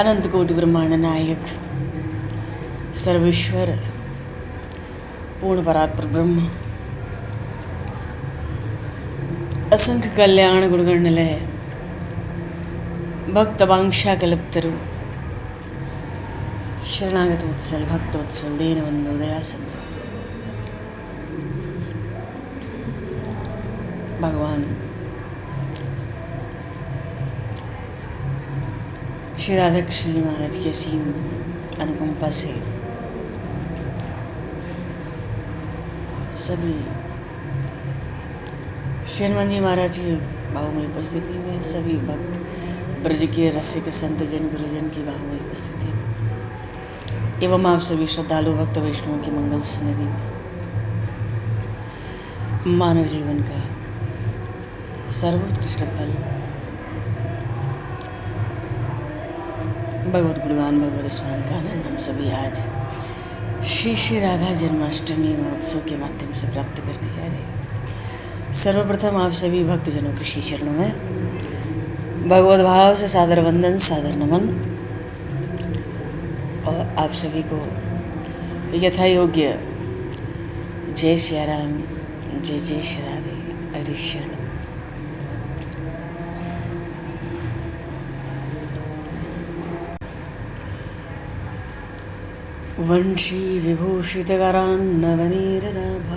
अनंत कोटि ब्रह्मांड नायक सर्वेश्वर पूर्ण परात्पर ब्रह्म असंख्य कल्याण गुणगण निलय भक्त वांक्षा कल्पतरु शरणागत वत्सल भक्तोत्सल दीनबंधु दया सिंधु भगवान श्री राधा कृष्ण जी महाराज की असीम अनुकंपा से सभी श्री हनुमान जी महाराज की बाहुमयी उपस्थिति में सभी भक्त ब्रज के रसिक संत जन गुरुजन की बाहुमयी उपस्थिति में एवं आप सभी श्रद्धालु भक्त वैष्णवों की मंगल सन्निधि में मानव जीवन का सर्वोत्कृष्ट फल भगवत गुणगान भगवत स्मरण का आनंद हम सभी आज श्री श्री राधा जन्माष्टमी महोत्सव के माध्यम से प्राप्त करने जा रहे हैं। सर्वप्रथम आप सभी भक्तजनों के श्री चरणों में भगवत भाव से सादर वंदन सादर नमन और आप सभी को यथा योग्य जय श्री राम जय जय श्री राधे हरि शरण। वंशी विभूषितकरान्नवनीरदाभा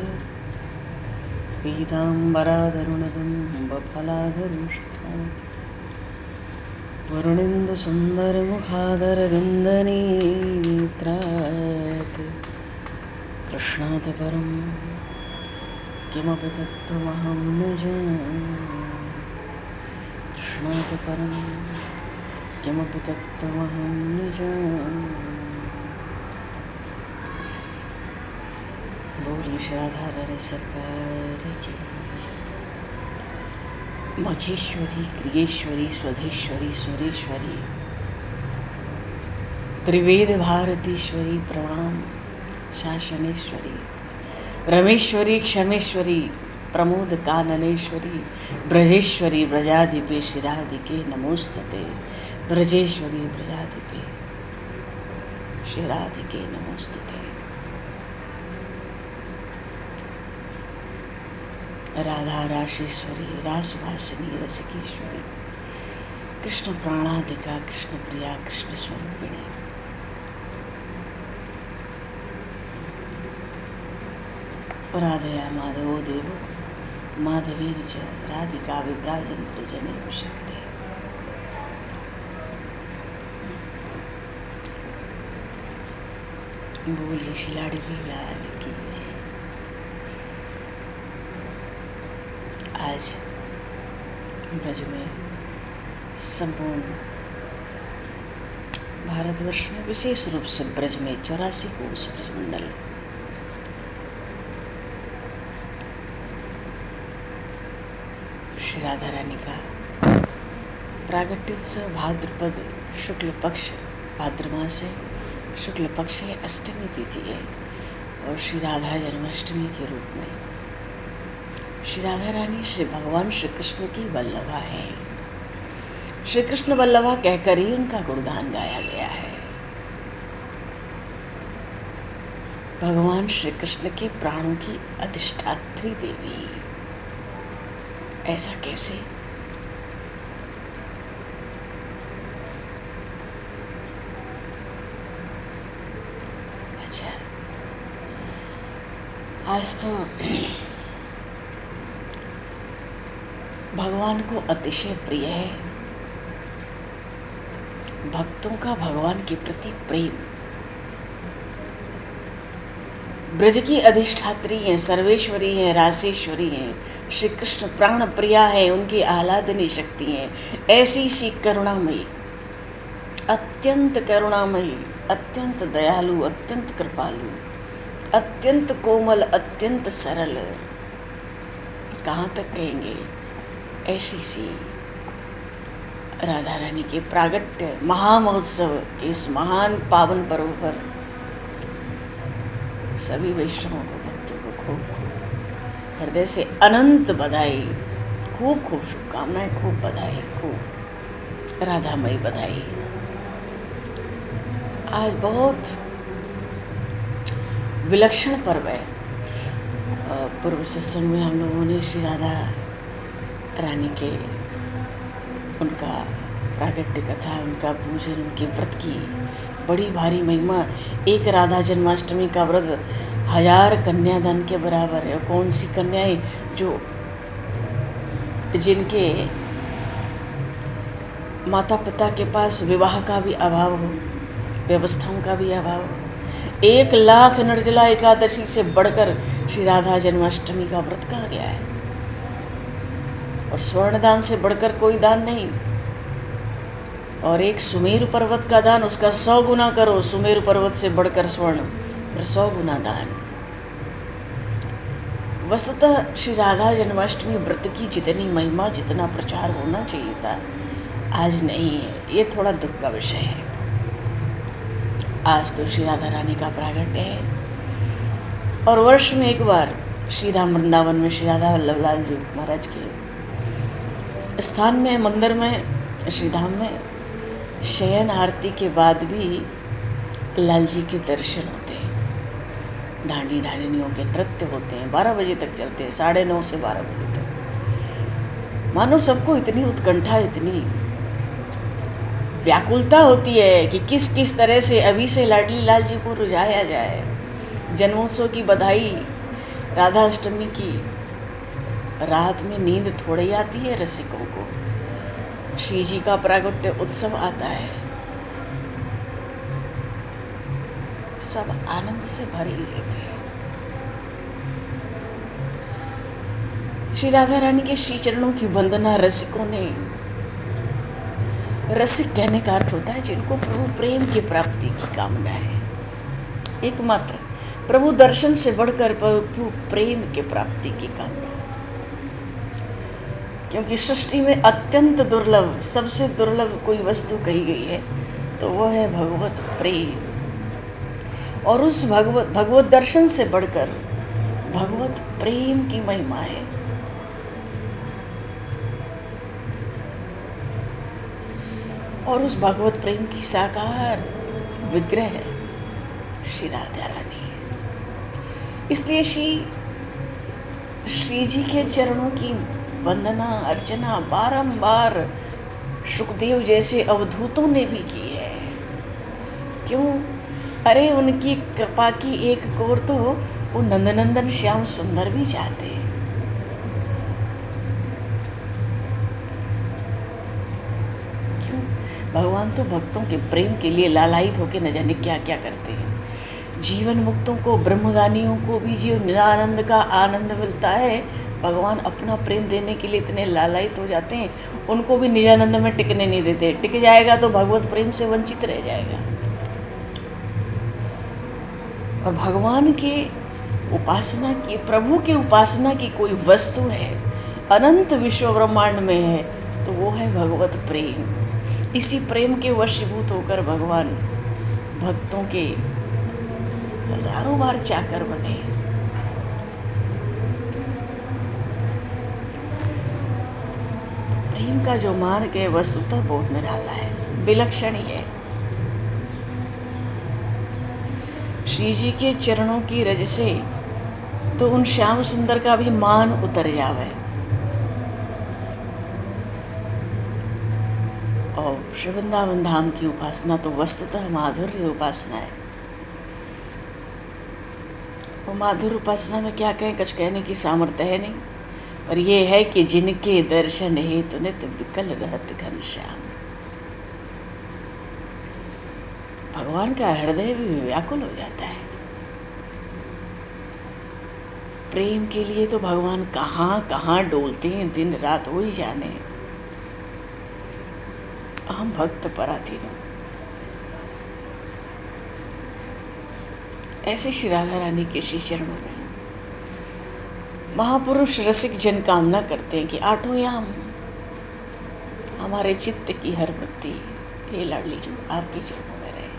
पीताम्बराधरुणकुम्भफलाधरुष्ठात् पूर्णेन्दुसुन्दरमुखादरविन्दनेत्रात् कृष्णात् परं किमपि तत्त्वमहं न जाने कृष्णात् परं किमपि तत्त्वमहं न जाने। बोली राधा रानी सरकार की मखेश्वरी क्रियेश्वरी स्वधेश्वरी सुरेश्वरी त्रिवेद भारतीश्वरी प्रणाम शासनेश्वरी रमेश्वरी क्षमेश्वरी प्रमोद काननेश्वरी ब्रजेश्वरी ब्रजाधिपे शिराधिके नमोस्तते ब्रजेश्वरी ब्रजाधिपे शिराधिके नमोस्तते। राधा राशेश्वरी रासवासिनी रसिकेश्वरी कृष्ण प्राणाधिका कृष्ण प्रिया कृष्ण स्वरूपिणी राधया माधवो देवो माधवी च राधिका विभ्राजंत्र जने शक्ति। बोली शिलाड़ी लाल की जय। आज ब्रज में संपूर्ण भारतवर्ष में विशेष रूप से ब्रज में 84 कोस ब्रजमंडल श्री राधा रानी का प्रागट्योत्सव भाद्रपद शुक्ल पक्ष भाद्र मास है शुक्ल पक्ष है अष्टमी तिथि है और श्री राधा जन्माष्टमी के रूप में श्री राधा रानी श्री भगवान श्री कृष्ण की वल्लभा है। श्री कृष्ण वल्लभा कहकर ही उनका गुणगान गाया गया है। भगवान श्री कृष्ण के प्राणों की अधिष्ठात्री देवी, ऐसा कैसे? अच्छा, आज तो भगवान को अतिशय प्रिय है भक्तों का भगवान के प्रति प्रेम। ब्रज की अधिष्ठात्री हैं, सर्वेश्वरी हैं, रासेश्वरी हैं, श्री कृष्ण प्राण प्रिया है, उनकी आह्लादनी शक्ति हैं। ऐसी सी करुणामयी, अत्यंत करुणामयी, अत्यंत दयालु, अत्यंत कृपालु, अत्यंत कोमल, अत्यंत सरल, कहाँ तक कहेंगे, ऐसी सी राधा रानी के प्रागट्य महामहोत्सव के इस महान पावन पर्व पर सभी वैष्णवों को भक्तों को खूब हृदय से अनंत बधाई, खूब खूब शुभकामनाएं, खूब बधाई, खूब राधामयी बधाई। आज बहुत विलक्षण पर्व है। पूर्व सत्संग में हम लोगों ने श्री राधा रानी के उनका प्रागट्य कथा, उनका पूजन, उनके व्रत की बड़ी भारी महिमा। एक राधा जन्माष्टमी का व्रत 1000 कन्यादान के बराबर है। कौन सी कन्याएं जो जिनके माता पिता के पास विवाह का भी अभाव हो, व्यवस्थाओं का भी अभाव हो। 1 लाख निर्जला एकादशी से बढ़कर श्री राधा जन्माष्टमी का व्रत कहा गया है। और स्वर्ण दान से बढ़कर कोई दान नहीं। और एक सुमेरु पर्वत का दान, उसका 100 गुना करो। सुमेरु पर्वत से बढ़कर स्वर्ण, फिर 100 गुना दान। वस्तुतः श्री राधा जन्माष्टमी व्रत की जितनी महिमा, जितना प्रचार होना चाहिए था, आज नहीं है। ये थोड़ा दुख का विषय है। आज तो श्री राधा रानी का प्रागट्य है और वर्ष में एक बार श्रीधाम वृंदावन में श्री राधा वल्लभ लाल जी महाराज के स्थान में, मंदिर में, श्रीधाम में शयन आरती के बाद भी लाल जी के दर्शन होते हैं। ढांडी ढांडिनियों के नृत्य होते हैं, 12 बजे तक चलते हैं, 9:30 से 12 बजे तक। मानो सबको इतनी उत्कंठा, इतनी व्याकुलता होती है कि किस किस तरह से अभी से लाडली लाल जी को रुझाया जाए। जन्मोत्सव की बधाई, राधा अष्टमी की रात में नींद थोड़ी आती है रसिकों को। श्री जी का प्रागट्य उत्सव आता है, सब आनंद से भरे ही रहते हैं। श्री राधा रानी के श्री चरणों की वंदना रसिकों ने, रसिक कहने का अर्थ होता है जिनको प्रभु प्रेम की प्राप्ति की कामना है। एकमात्र प्रभु दर्शन से बढ़कर प्रभु प्रेम के प्राप्ति की कामना। क्योंकि सृष्टि में अत्यंत दुर्लभ, सबसे दुर्लभ कोई वस्तु कही गई है तो वह है भगवत प्रेम। और उस भगवत दर्शन से बढ़कर भगवत प्रेम की महिमा है। और उस भगवत प्रेम की साकार विग्रह है श्री राधा रानी। इसलिए श्री जी के चरणों की वंदना अर्चना बारंबार सुखदेव जैसे अवधूतों ने भी की है। क्यों? अरे उनकी कृपा की एक कोर तो वो नंदनंदन श्याम सुंदर भी चाहते हैं। क्यों? भगवान तो भक्तों के प्रेम के लिए लालायित होकर न जाने क्या क्या करते हैं। जीवन मुक्तों को, ब्रह्मगानियों को भी जो निरानंद का आनंद मिलता है, भगवान अपना प्रेम देने के लिए इतने लालायित हो जाते हैं, उनको भी निजानंद में टिकने नहीं देते। टिक जाएगा तो भगवत प्रेम से वंचित रह जाएगा। और भगवान के उपासना की, प्रभु के उपासना की कोई वस्तु है, अनंत विश्व ब्रह्मांड में है, तो वो है भगवत प्रेम। इसी प्रेम के वशीभूत होकर भगवान भक्तों के हजारों बार चाकर बने। प्रेम का जो मार्ग है वस्तुतः बहुत निराला है, विलक्षण ही है। श्री जी के चरणों की रज से तो उन श्याम सुंदर का भी मान उतर जावे। और श्री वृंदावन धाम की उपासना तो वस्तुतः माधुर्य उपासना है। वो माधुर्य उपासना में क्या कहें, कुछ कहने की सामर्थ्य है नहीं। और ये है कि जिनके दर्शन हेतु नित विकल रहत घनश्याम। भगवान का हृदय भी व्याकुल हो जाता है। प्रेम के लिए तो भगवान कहाँ कहाँ डोलते हैं, दिन रात हो ही जाने। हम भक्त पराधीन। ऐसे श्री राधा रानी के श्री चरणों में महापुरुष रसिक जन कामना करते हैं कि आठों याम हमारे चित्त की हर वृत्ति हे लाडली जो आपके चरणों में रहे।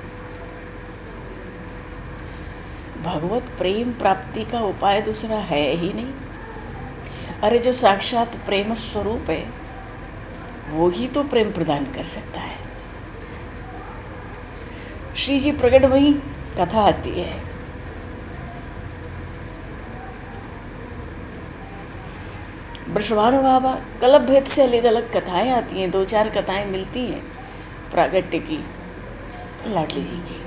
भगवत प्रेम प्राप्ति का उपाय दूसरा है ही नहीं। अरे जो साक्षात प्रेम स्वरूप है वो ही तो प्रेम प्रदान कर सकता है। श्री जी प्रकट वही कथा आती है। वृषभानु बाबा कल्प भेद से अलग अलग कथाएं आती हैं, 2-4 कथाएं मिलती हैं प्रागट्य की, लाडली जी की।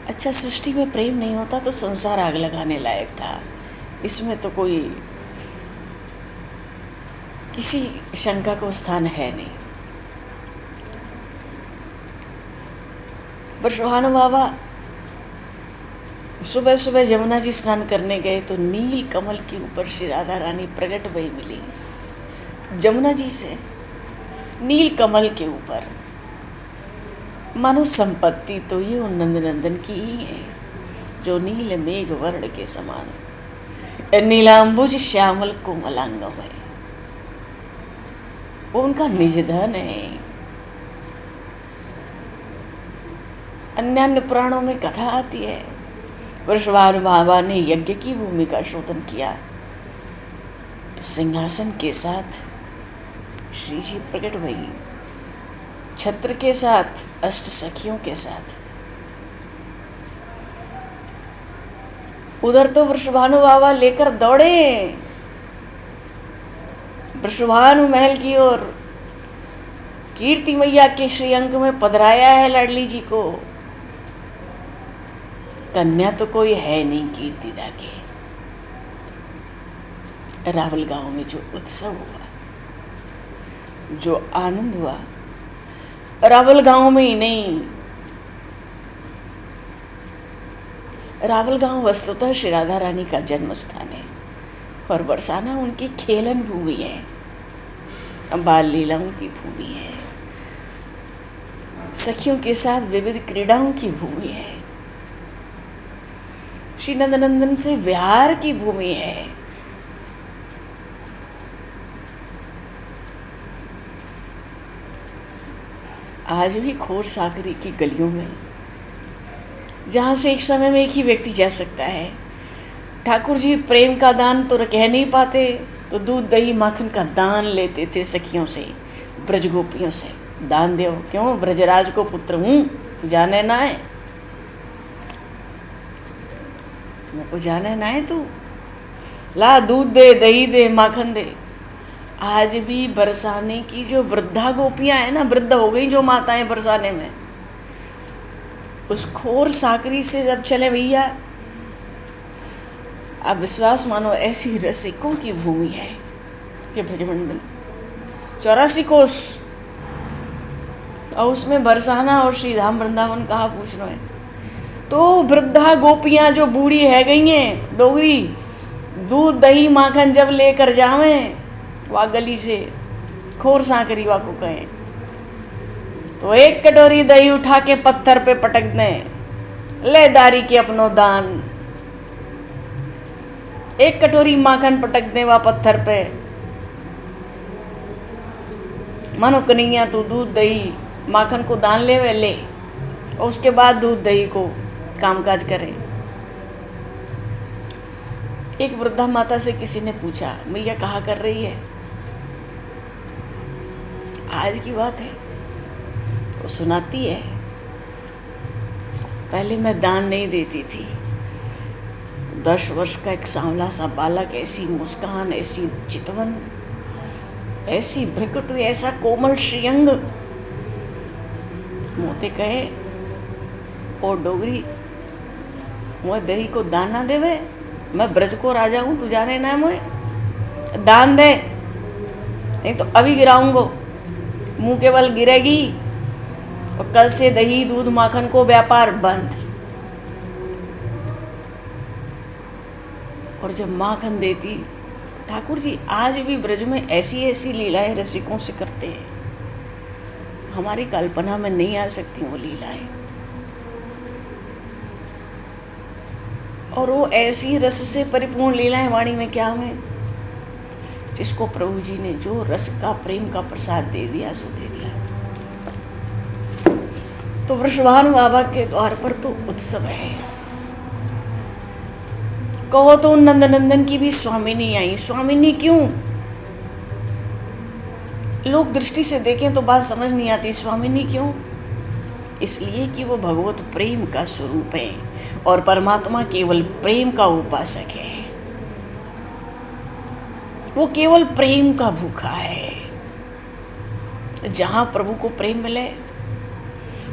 अच्छा, सृष्टि में प्रेम नहीं होता तो संसार आग लगाने लायक था, इसमें तो कोई किसी शंका को स्थान है नहीं। वृषभानु बाबा सुबह सुबह यमुना जी स्नान करने गए तो नील कमल के ऊपर श्री राधा रानी प्रकट भई मिली। यमुना जी से नील कमल के ऊपर, मानो संपत्ति तो ये नंद नंदन की ही है, जो नील मेघ वर्ण के समान, नीलांबुज श्यामल कोमलांगम है, वो उनका निज धन है। अन्य पुराणों में कथा आती है, वृषभानु बाबा ने यज्ञ की भूमि का शोधन किया तो सिंहासन के साथ श्री जी प्रकट हुई, छत्र के साथ, अष्ट सखियों के साथ। उधर तो वृषभानु बाबा लेकर दौड़े वृषभानु महल की ओर, कीर्ति मैया के श्रीअंक में पधराया है लाडली जी को। कन्या तो कोई है नहीं कीर्तिदा के। रावल गांव में जो उत्सव हुआ, जो आनंद हुआ, रावल गांव में ही नहीं, रावल गांव वस्तुतः श्री राधा रानी का जन्म स्थान है और बरसाना उनकी खेलन भूमि है, बाल लीलाओं की भूमि है, सखियों के साथ विविध क्रीड़ाओं की भूमि है, श्री नंदनंदन से विहार की भूमि है। आज भी खोर साकरी की गलियों में, जहाँ से एक समय में एक ही व्यक्ति जा सकता है, ठाकुर जी प्रेम का दान तो कह नहीं पाते तो दूध दही माखन का दान लेते थे सखियों से, ब्रज गोपियों से। दान दो, क्यों? ब्रजराज को पुत्र हूँ, तू जाने ना है, मुझको जाने ना है, तू ला दूध दे, दही दे, माखन दे। आज भी बरसाने की जो वृद्धा गोपियां हैं ना, वृद्ध हो गई जो माताएं बरसाने में, उस खोर साकरी से जब चले भैया, आप विश्वास मानो ऐसी रसिकों की भूमि है ये ब्रजमंडल। 84 कोस और उसमें बरसाना और श्रीधाम वृंदावन कहाँ पूछ रहे हैं। तो वृद्धा गोपियां जो बूढ़ी है गई हैं डोगरी, दूध दही माखन जब लेकर जावें वह गली से, खोर साकरी वा को कहें, तो एक कटोरी दही उठा के पत्थर पे पटक दें, ले दारी के अपनो दान। एक कटोरी माखन पटक दें वह पत्थर पे, मानो कन्हैया तू दूध दही माखन को दान ले वे ले, और उसके बाद दूध दही को कामकाज करें। एक वृद्धा माता से किसी ने पूछा, मैया कहा कर रही है? आज की बात है तो सुनाती है, पहले मैं दान नहीं देती थी, 10 वर्ष का एक सांवला सा बालक, ऐसी मुस्कान, ऐसी चितवन, ऐसी भ्रिकुट, ऐसा कोमल श्रीअंग, मोते कहे और डोगरी मुझे दही को दान ना देवे, मैं ब्रज को राजा हूँ, तू जाने ना मुझे दान दे, नहीं तो अभी गिराऊंगो, मुंह केवल गिरेगी और कल से दही दूध माखन को व्यापार बंद। और जब माखन देती, ठाकुर जी आज भी ब्रज में ऐसी ऐसी लीलाएं रसिकों से करते हैं, हमारी कल्पना में नहीं आ सकती वो लीलाएं। और वो ऐसी रस से परिपूर्ण लीलाएं वाणी में क्या हुए, जिसको प्रभु जी ने जो रस का प्रेम का प्रसाद दे दिया सो दे दिया। तो वृषभानु बाबा के द्वार पर तो उत्सव है। कहो तो नंदनंदन की भी स्वामिनी आई। स्वामिनी क्यों? लोग दृष्टि से देखें तो बात समझ नहीं आती, स्वामिनी क्यों? इसलिए कि वो भगवत प्रेम का स्वरूप है और परमात्मा केवल प्रेम का उपासक है, वो केवल प्रेम का भूखा है। जहाँ प्रभु को प्रेम मिले,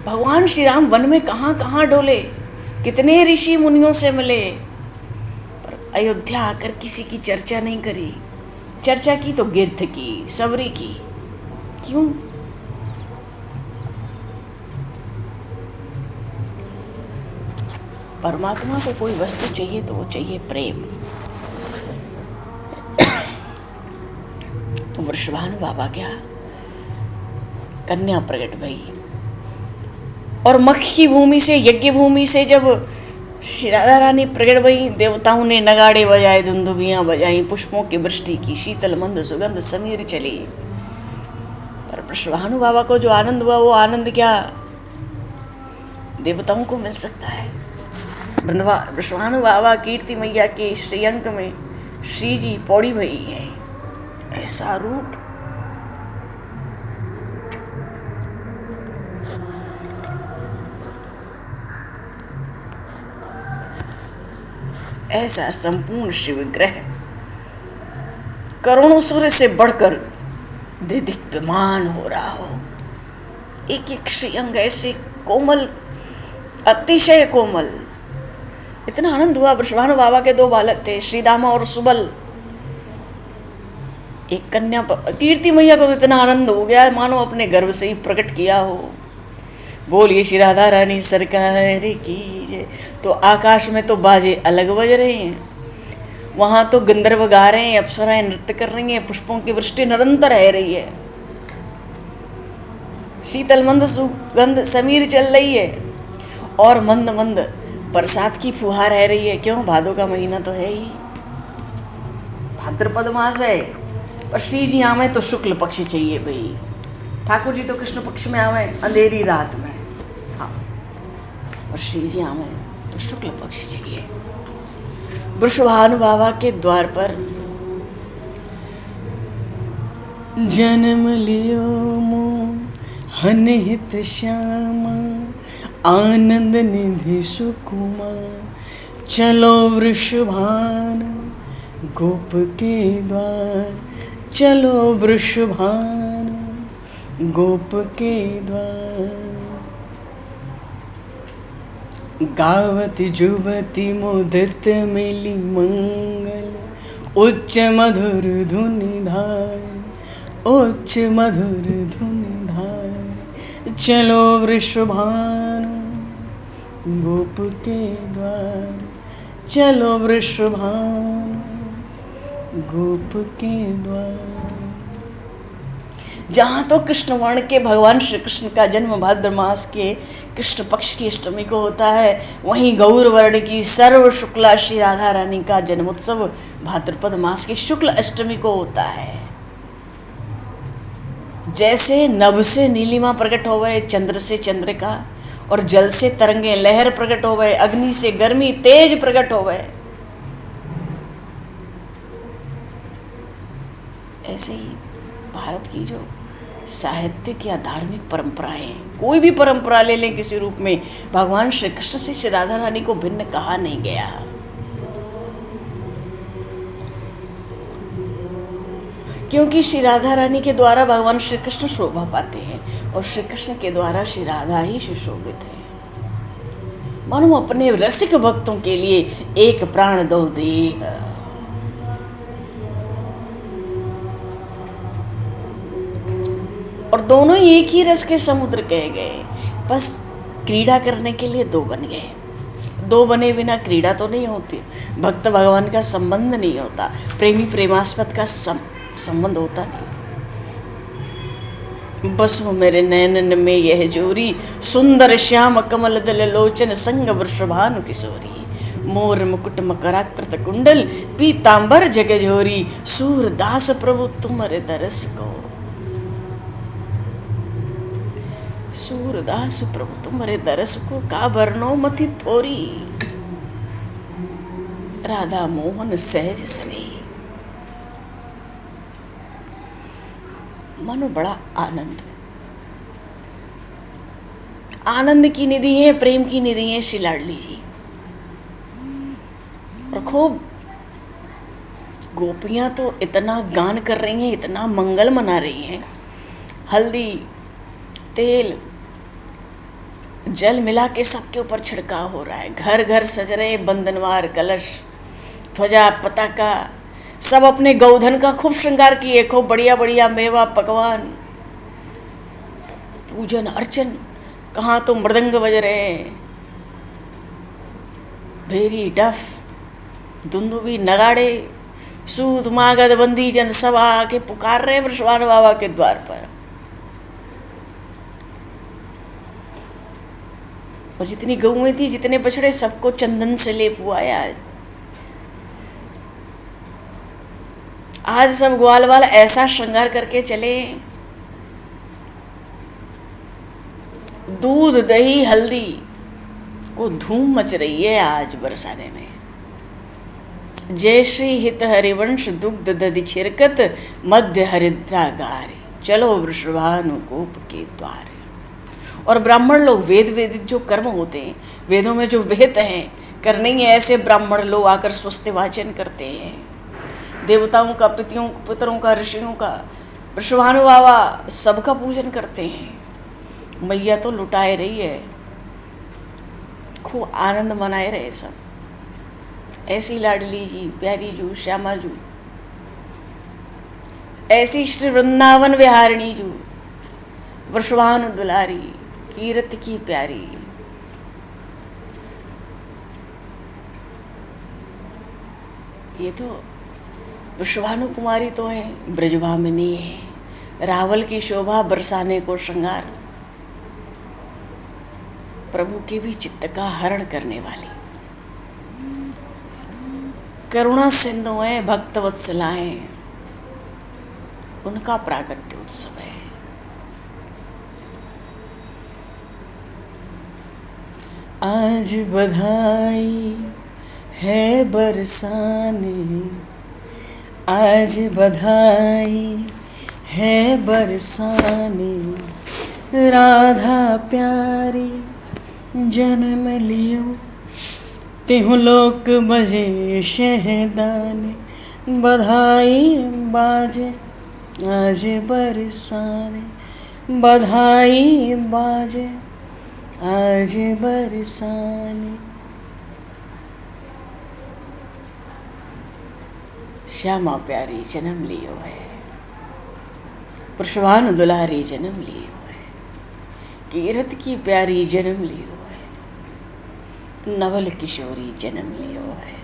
भगवान श्री राम वन में कहाँ कहाँ डोले, कितने ऋषि मुनियों से मिले, पर अयोध्या आकर किसी की चर्चा नहीं करी। चर्चा की तो गिद्ध की, सबरी की। क्यों? परमात्मा को कोई वस्तु चाहिए तो वो चाहिए प्रेम। तो वृषभानु बाबा क्या, कन्या प्रकट भई और मख की भूमि से, यज्ञ भूमि से जब श्री राधा रानी प्रकट भई, देवताओं ने नगाड़े बजाए, धुंधुबियां बजाई, पुष्पों की वृष्टि की, शीतल मंद सुगंध समीर चली। पर वृषभानु बाबा को जो आनंद हुआ, वो आनंद क्या देवताओं को मिल सकता है? वृषभानु बाबा कीर्ति मैया के श्रीअंक में श्री जी पौड़ी भई है। ऐसा रूप, ऐसा संपूर्ण शिव विग्रह करोड़ों सूर्य से बढ़कर दिव्यमान हो रहा हो। एक एक श्रीअंग ऐसे कोमल, अतिशय कोमल। इतना आनंद हुआ। वृषभानु बाबा के दो बालक थे, श्रीदामा और सुबल। एक कन्या कीर्ति मैया को तो इतना आनंद हो गया मानो अपने गर्भ से ही प्रकट किया हो। बोलिए श्री राधा रानी सरकार की जय। तो आकाश में तो बाजे अलग बज रहे हैं, वहाँ तो गंधर्व गा रहे हैं, अप्सराएं नृत्य कर रही हैं, पुष्पों की वृष्टि निरंतर रह रही है, शीतल मंद सुगंध समीर चल रही है और मंद मंद बरसात की फुहार रह रही है। क्यों? भादों का महीना तो है ही, भाद्रपद मास है। पर श्री जी आवे तो शुक्ल पक्ष चाहिए भाई। ठाकुर जी तो कृष्ण पक्ष में आवे अंधेरी रात में, हाँ, और श्री जी आवे तो शुक्ल पक्ष चाहिए। वृषभानु बाबा के द्वार पर जन्म लियो मोहन हित श्यामा, आनंद निधि सुकुमा, चलो वृषभानु गोप के द्वार, चलो वृषभानु गोप के द्वार। गावत जुबती मोदित मिली मंगल, उच्च मधुर धुनि धार, उच्च मधुर धुनि धार, चलो वृषभानु गोप के द्वार, चलो वृषभानु गोप के द्वार। जहाँ तो कृष्ण वर्ण के भगवान श्री कृष्ण का जन्म भाद्र मास के कृष्ण पक्ष की अष्टमी को होता है, वहीं गौर वर्ण की सर्व शुक्ला श्री राधा रानी का जन्मोत्सव भाद्रपद मास की शुक्ल अष्टमी को होता है। जैसे नभ से नीलिमा प्रकट हो गए, चंद्र से चंद्रिका, और जल से तरंगे लहर प्रकट हो गए, अग्नि से गर्मी तेज प्रकट हो गए, ऐसे ही भारत की जो साहित्यिक या धार्मिक परंपराएं, कोई भी परंपरा ले लें किसी रूप में, भगवान श्री कृष्ण से श्री राधा रानी को भिन्न कहा नहीं गया। क्योंकि श्री राधा रानी के द्वारा भगवान श्री कृष्ण शोभा पाते हैं और श्री कृष्ण के द्वारा श्री राधा ही सुशोभित है। मानो अपने रसिक भक्तों के लिए एक प्राण दो देह। और दोनों एक ही रस के समुद्र कहे गए, बस क्रीड़ा करने के लिए दो बन गए। दो बने बिना क्रीड़ा तो नहीं होती, भक्त भगवान का संबंध नहीं होता, प्रेमी प्रेमास्पद का संबंध होता नहीं। बस हो मेरे नैनन में यह जोरी, सुंदर श्याम कमल दल लोचन संग वृषभानु किशोरी, मोर मुकुट मकराकृत कुंडल पीतांबर जगजोरी, सूरदास प्रभु तुम्हारे दरस को, सूरदास प्रभु तुम्हारे दरस को का बरनो मथि थोरी, राधा मोहन सहज सने। मानो बड़ा आनंद, आनंद की निधि है, प्रेम की निधि है श्री लाडली जी। और खूब गोपियां तो इतना गान कर रही हैं, इतना मंगल मना रही हैं। हल्दी, तेल, जल मिला के सबके ऊपर छिड़काव हो रहा है। घर घर सज रहे बंधनवार, कलश, ध्वजा, पताका, सब अपने गौधन का खूब श्रृंगार किए, खूब बढ़िया बढ़िया मेवा पकवान, पूजन अर्चन। कहाँ तो मृदंग बज रहे हैं, भेरी, डफ, दुंदुबी, नगाड़े, सूत, मागध, बंदी जन सब आके पुकार रहे हैं वृषभानु बाबा के द्वार पर। और जितनी गऊएं थी, जितने बछड़े, सबको चंदन से लेप हुआ है। आज सब ग्वाल वाल ऐसा श्रृंगार करके चले, दूध, दही, हल्दी को धूम मच रही है आज बरसाने में। जय श्री हित हरिवंश दुग्ध दधि छिरकत मध्य हरिद्रा गारे, चलो वृषभानुकोप के द्वारे। और ब्राह्मण लोग वेदित जो कर्म होते हैं, वेदों में जो विहित हैं करने ही, ऐसे ब्राह्मण लोग आकर स्वस्ति वाचन करते हैं। देवताओं का, पितरों का, ऋषियों का, वृषभानु बाबा सबका पूजन करते हैं। मैया तो लुटाए रही है, खूब आनंद मनाए रहे सब। ऐसी लाडली जी, प्यारी जू, श्यामा जू, ऐसी श्री वृंदावन विहारिणी जू, वृषभानु दुलारी, कीरत की प्यारी। ये तो वृषभानु कुमारी तो है, ब्रजभामिनी है, रावल की शोभा, बरसाने को श्रृंगार, प्रभु के भी चित्त का हरण करने वाली, करुणा सिंधु है, भक्त वत्सलाएं, उनका प्रागट्य उत्सव है। आज बधाई है बरसाने, आज बधाई है बरसाने, राधा प्यारी जन्म लियो, तिहु लोक बजे शहदाने, बधाई बाजे आज बरसाने, बधाई बाजे आज बरसाने। श्यामा प्यारी जन्म लियो है, वृषभानु दुलारी जन्म लियो है, कीरत की प्यारी जन्म लियो है, नवल किशोरी जन्म लियो है,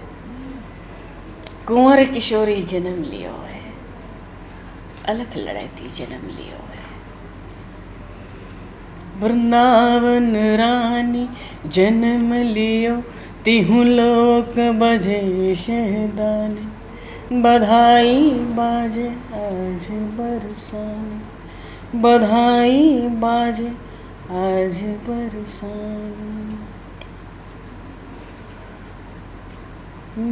कुंवर किशोरी जन्म लियो है, अलख लड़ैती जन्म लियो है, वृंदावन रानी जन्म लियो, तिहु लोक बजे शहदाने, बधाई बाजे आज बरसाने, बधाई बाजे आज बरसाने,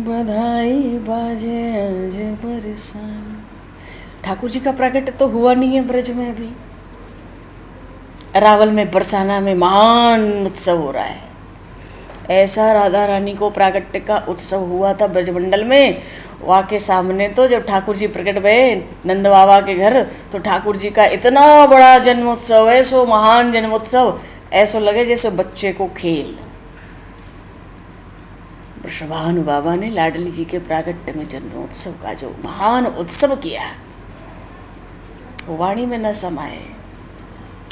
बधाई बाजे आज बरसाने। ठाकुर जी का प्राकट्य तो हुआ नहीं है ब्रज में अभी, रावल में, बरसाना में महान उत्सव हो रहा है। ऐसा राधा रानी को प्राकट्य का उत्सव हुआ था ब्रजमंडल में। वहाँ के सामने तो जब ठाकुर जी प्रकट भये नंद बाबा के घर, तो ठाकुर जी का इतना बड़ा जन्मोत्सव है, सो महान जन्मोत्सव, ऐसा लगे जैसे बच्चे को खेल। वृषभानु बाबा ने लाडली जी के प्राकट्य में जन्मोत्सव का जो महान उत्सव किया, वो वाणी में न समाये,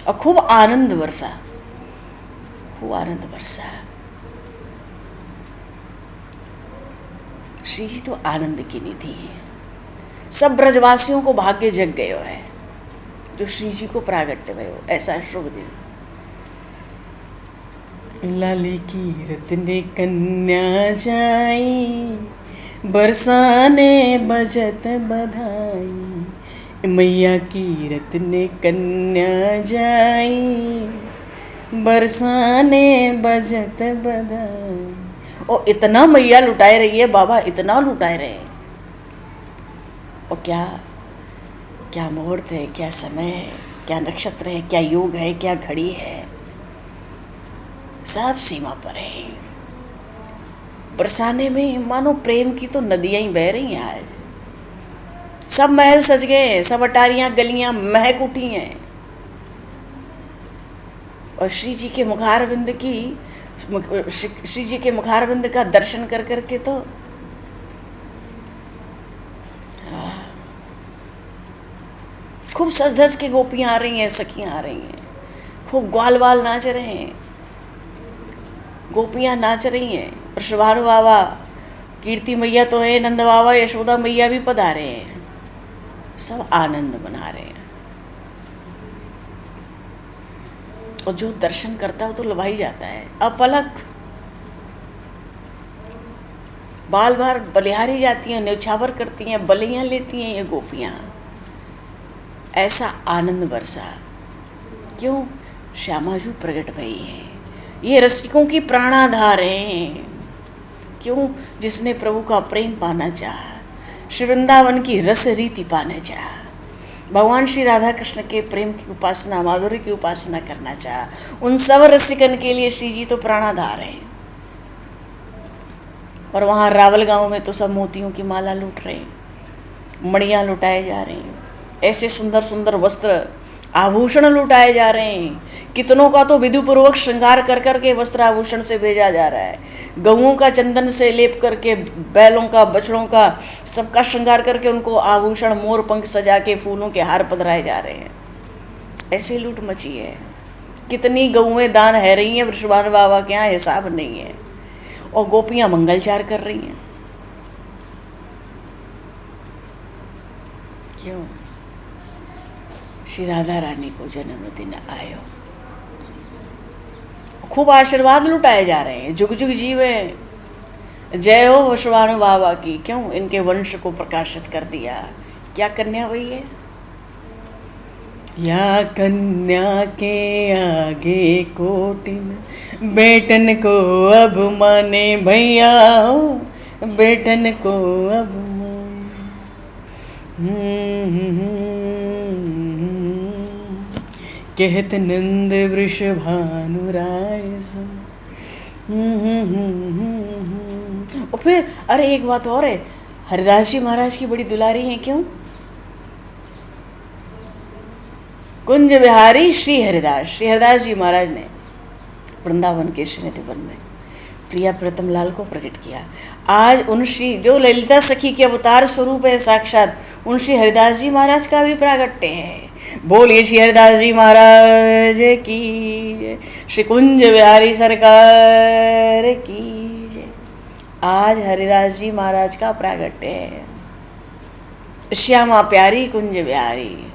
और खूब आनंद बरसा, खूब आनंद बरसा। श्री जी तो आनंद की निधि है। सब ब्रजवासियों को भाग्य जग गयो है जो श्री जी को प्रागट्य भयो, ऐसा शुभ दिन। लाली की रत्ने कन्या जाई, बरसाने बजत बधाई, मैया की रत्ने कन्या जाई, बरसाने बजत बधाई। और इतना मैया लुटाए रही है, बाबा इतना लुटाए रहे हैं। और क्या क्या मुहूर्त है, क्या समय है, क्या नक्षत्र है, क्या योग है, क्या घड़ी है, सब सीमा पर है। बरसाने में मानो प्रेम की तो नदियां ही बह रही हैं आज। सब महल सज गए हैं, सब अटारियां गलियां महक उठी हैं। और श्री जी के मुखारविंद का दर्शन कर करके तो खूब सज धज के गोपियां आ रही हैं, सखियां आ रही हैं, खूब ग्वाल वाल नाच रहे हैं, गोपियां नाच रही हैं। वृषभानु बाबा, कीर्ति मैया तो है, नंद बाबा, यशोदा मैया भी पधारे हैं, सब आनंद मना रहे हैं। और जो दर्शन करता है वो तो लुभाई जाता है। अपलक बाल बार बलिहारी जाती हैं, न्यौछावर करती हैं, बलियां लेती हैं ये गोपियां। ऐसा आनंद बरसा। क्यों? श्यामाजू प्रकट भई है। ये रसिकों की प्राणाधार हैं। क्यों? जिसने प्रभु का प्रेम पाना चाहा, श्री वृंदावन की रस रीति पाना चाहा, भगवान श्री राधा कृष्ण के प्रेम की उपासना, माधुर्य की उपासना करना चाहा, उन सब रसिकन के लिए श्री जी तो प्राणाधार है। और वहाँ रावल गांव में तो सब मोतियों की माला लूट रहे हैं, मणियाँ लुटाए जा रहे हैं, ऐसे सुंदर सुंदर वस्त्र आभूषण लुटाए जा रहे हैं। कितनों का तो विधिपूर्वक श्रृंगार कर करके वस्त्र आभूषण से भेजा जा रहा है। गऊओं का चंदन से लेप करके, बैलों का, बछड़ों का, सबका श्रृंगार करके उनको आभूषण, मोर पंख सजा के फूलों के हार पधराए जा रहे हैं। ऐसी लूट मची है। कितनी गऊएं दान है रही हैं वृषभानु बाबा के यहाँ, हिसाब नहीं है। और गोपियाँ मंगलचार कर रही हैं। क्यों? श्री राधा रानी को जन्मदिन आयो। खूब आशीर्वाद लुटाए जा रहे हैं। जुग जुग जीवे, जय हो वृषभानु बाबा की। क्यों? इनके वंश को प्रकाशित कर दिया। क्या कन्या हुई है? या कन्या के आगे कोटिन, बेटन को अब माने भैया हो, बेटन को अब कहत नंद वृषभानु राय सो। और फिर अरे एक बात और है, हरिदास जी महाराज की बड़ी दुलारी हैं। क्यों? कुंज बिहारी श्री हरिदास जी महाराज ने वृंदावन के श्रीनिधि वन में प्रिया प्रीतम लाल को प्रकट किया। आज उन श्री जो ललिता सखी के अवतार स्वरूप है साक्षात, उन श्री हरिदास जी महाराज का भी प्रागट्य है। बोलिए श्री हरिदास जी महाराज की, श्री कुंज बिहारी सरकार की। आज हरिदास जी महाराज का प्रागट्य है। श्यामा प्यारी कुंज बिहारी,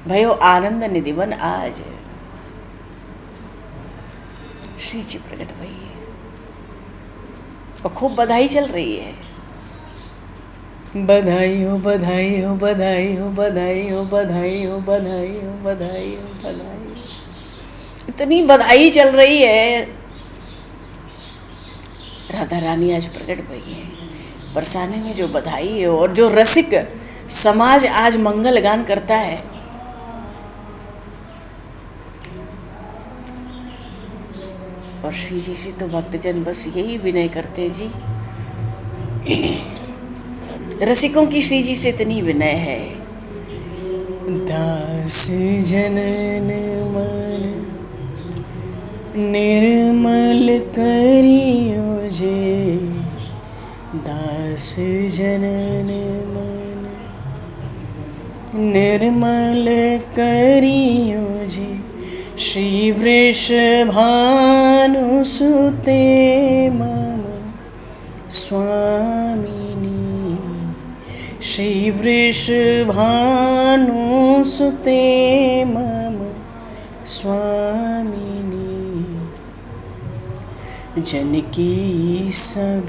भयो आनंद निधिवन आज श्री जी प्रकट भई है। और खूब बधाई चल रही है। बधाई हो, बधाई हो, बधाई हो, बधाई हो, बधाई हो, बधाई हो, बधाई हो, बधाई। इतनी बधाई चल रही है। राधा रानी आज प्रकट भई है। बरसाने में जो बधाई है और जो रसिक समाज आज मंगल गान करता है, और श्री जी से तो भक्तजन बस यही विनय करते हैं जी। रसिकों की श्री जी से इतनी विनय है। दास जनन मन निर्मल करियो जे, दास जनन मन निर्मल करियो जे, श्री वृषभानु सुते मम स्वामिनी, श्री वृषभानु सुते मम स्वामिनी। जनकी सब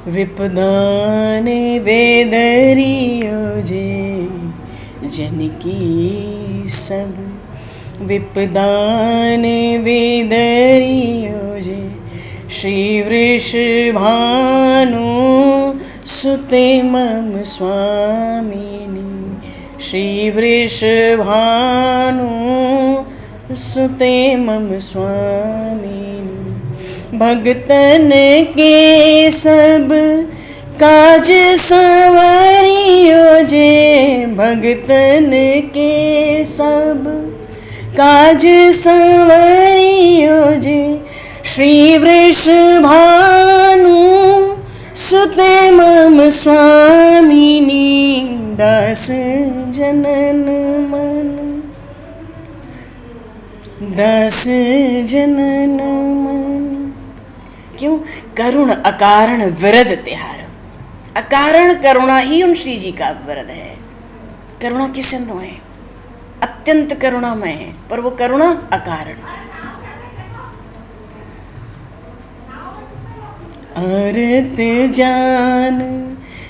विपदाने वेदरियो जे, जनकी सब विपदाने वेदरियो जे, श्री वृषभानु सुते मम स्वामिनी, श्री वृषभानु सुते मम स्वामिनी। भगतन के सब काज संवरियो जे, भगतन के सब काज संवरियो जे। श्री वृषभानु सुते मम स्वामिनी। दास जनन मन, दास जनन मन। क्यों? करुण अकारण विरद तिहार। अकारण करुणा ही उन श्री जी का विरद है। करुणा किस संत है? अत्यंत करुणामय है, पर वो करुणा अकारण। अरत जान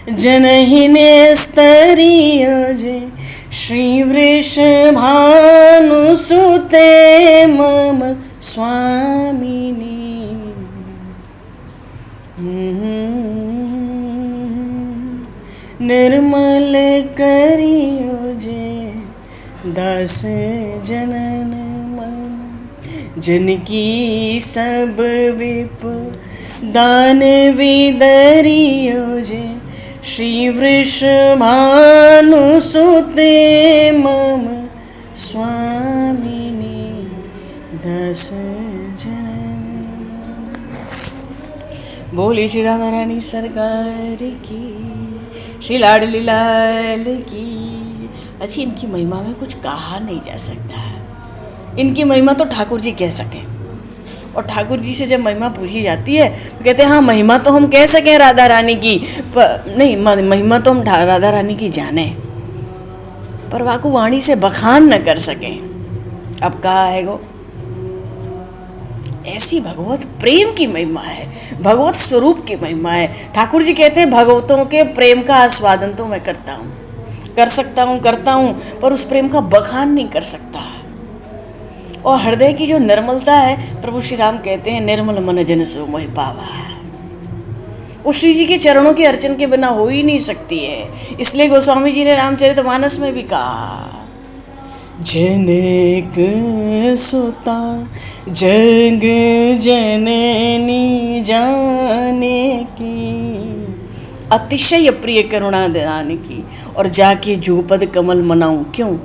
जनहिने स्तरियो जे। श्री वृषभानु सुते मम स्वामिनी। निर्मल करियो जे दास जनन मन। जिनकी सब विप दान विदरियो जे। श्री वृषभानु सुते मम स्वामिनी। दास जनन। बोली श्री राधा रानी सरकार की, श्री लाडली लाल की। अच्छी इनकी महिमा में कुछ कहा नहीं जा सकता। इनकी महिमा तो ठाकुर जी कह सकें, और ठाकुर जी से जब महिमा पूछी जाती है तो कहते हैं हाँ महिमा तो हम कह सकें राधा रानी की, पर नहीं महिमा तो हम राधा रानी की जाने, पर वाकु वाणी से बखान न कर सकें। अब कहा है वो ऐसी भगवत प्रेम की महिमा है, भगवत स्वरूप की महिमा है। ठाकुर जी कहते हैं भगवतों के प्रेम का आस्वादन तो मैं करता हूँ, कर सकता हूँ, करता हूँ, पर उस प्रेम का बखान नहीं कर सकता। और हृदय की जो निर्मलता है, प्रभु श्री राम कहते हैं निर्मल मन जन सो मोहि पावा। वो श्री जी के चरणों के अर्चन के बिना हो ही नहीं सकती है। इसलिए गोस्वामी जी ने रामचरितमानस में भी कहा, जनक सुता जग जननी जाने की। अतिशय प्रिय करुणा दान की, और जाके जो पद कमल मनाऊं क्यों।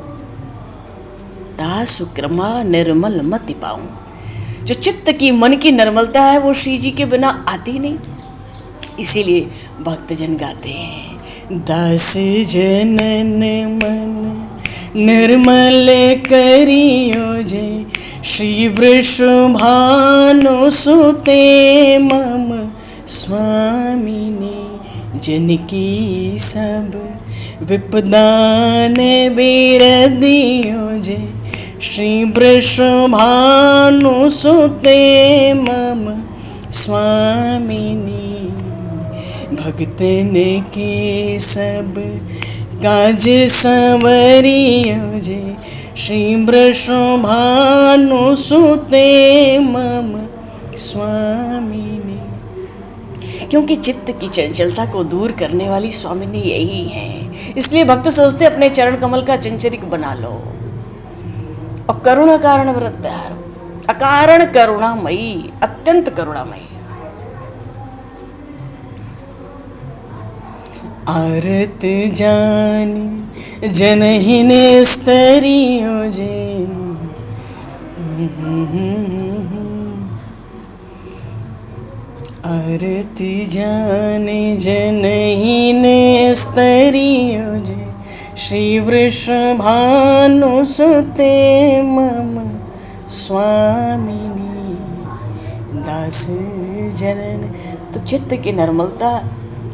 दास सुक्रमा निर्मल मति पाऊं। जो चित्त की मन की निर्मलता है वो श्री जी के बिना आती नहीं। इसीलिए भक्तजन गाते हैं, दास जनन मन निर्मल करियो जे। श्री वृषभानु सुते मम स्वामिनी। जिनकी सब विपदान विरदियो जे। श्री वृषभानु सुते मम स्वामिनी। भक्तन के सब काज संवरियो जे। श्री वृषभानु सुते मम स्वामिनी। क्योंकि चित्त की चंचलता को दूर करने वाली स्वामिनी यही है। इसलिए भक्त सोचते अपने चरण कमल का चंचरिक बना लो। और करुणा कारण वृद्धार, अकारण करुणामयी, अत्यंत करुणामयी। आरत जानी जनहिन स्तरियो जे। आरती जाने जनहिन स्तरियो जे। श्री वृषभानु सुते मम स्वामिनी। दास जनन। तो चित्त की निर्मलता,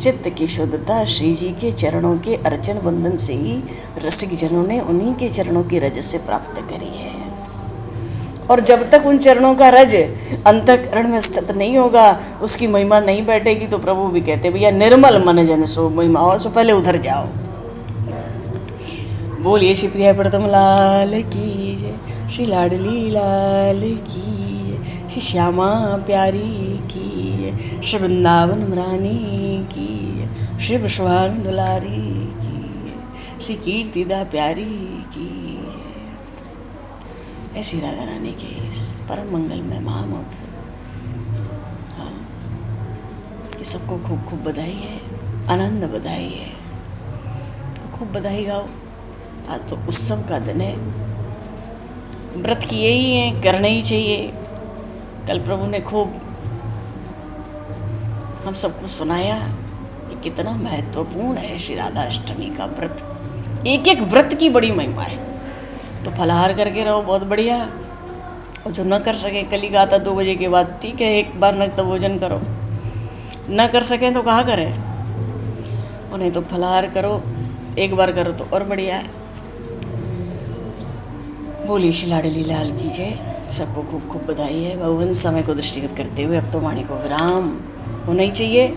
चित्त की शुद्धता श्री जी के चरणों के अर्चन बंधन से ही रसिक जनों ने उन्हीं के चरणों की रज से प्राप्त करी है। और जब तक उन चरणों का रज अंतःकरण में स्थित नहीं होगा, उसकी महिमा नहीं बैठेगी, तो प्रभु भी कहते भैया निर्मल मन जन सो महिमा, और सो पहले उधर जाओ। बोलिए श्री प्रिया प्रथम लाल की जय, श्री लाडली लाल की जय, श्री श्यामा प्यारी की जय, श्री वृंदावन रानी की जय, श्री विश्वान दुलारी की जय, तुलसी कीर्ति दा प्यारी की जय। ऐसी राधा रानी के इस परम मंगल में महामहोत्सव, हाँ, कि सबको खूब खूब बधाई है, आनंद बधाई है, खूब बधाई गाओ। आज तो उत्सव का दिन है, व्रत किए ही हैं, करने ही चाहिए। कल प्रभु ने खूब हम सबको सुनाया कि कितना महत्वपूर्ण है श्री राधा अष्टमी का व्रत। एक एक व्रत की बड़ी महिमा है। तो फलाहार करके रहो, बहुत बढ़िया। और जो न कर सके, कल ही कहा था 2 बजे के बाद, ठीक है, एक बार नक्त भोजन करो। न कर सकें तो कहा करें, उन्हें तो फलाहार करो, एक बार करो तो और बढ़िया है। बोली श्री लाडली लाल की जय। सबको खूब खूब बधाई है। भगवान समय को दृष्टिगत करते हुए अब तो वाणी को विराम होना ही चाहिए।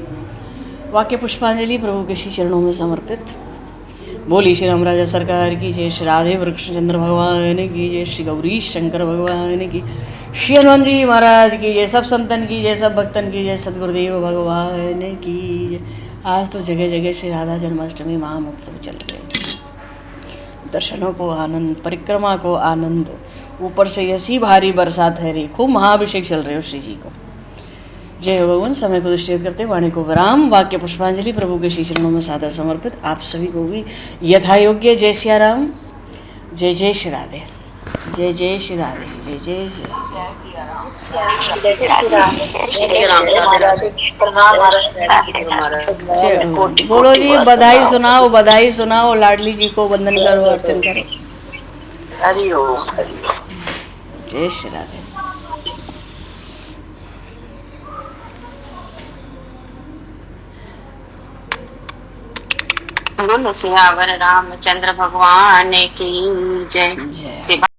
वाक्य पुष्पांजलि प्रभु के श्री चरणों में समर्पित। बोली श्री राम राजा सरकार की जय। श्री राधे वृक्षचंद्र भगवान की जय। श्री गौरीश शंकर भगवान की, श्री हनुमान जी महाराज की जय। सब संतन की जय, सब भक्तन की जय, सदगुरुदेव भगवान की जय। आज तो जगह जगह श्री राधा जन्माष्टमी महामहोत्सव चल रहे हैं। दर्शनों को आनंद, परिक्रमा को आनंद, ऊपर से ऐसी भारी बरसात है रही, खूब महाअभिषेक चल रहे हो श्री जी को। जय भगवान। समय को दृष्टिगत करते वाणी को विराम। वाक्य पुष्पांजलि प्रभु के श्री चरणों में सादर समर्पित। आप सभी को भी यथा योग्य जय सिया राम, जय जय श्री राधे, जय जय श्री राधे, जय जय श्री राधे। बोलो जी, बधाई सुनाओ, बधाई सुनाओ, लाडली जी को वंदन करो, अर्चन करो। हरि ओम। जय श्री राधे। बोलो सियावर रामचंद्र भगवान की जय। जय।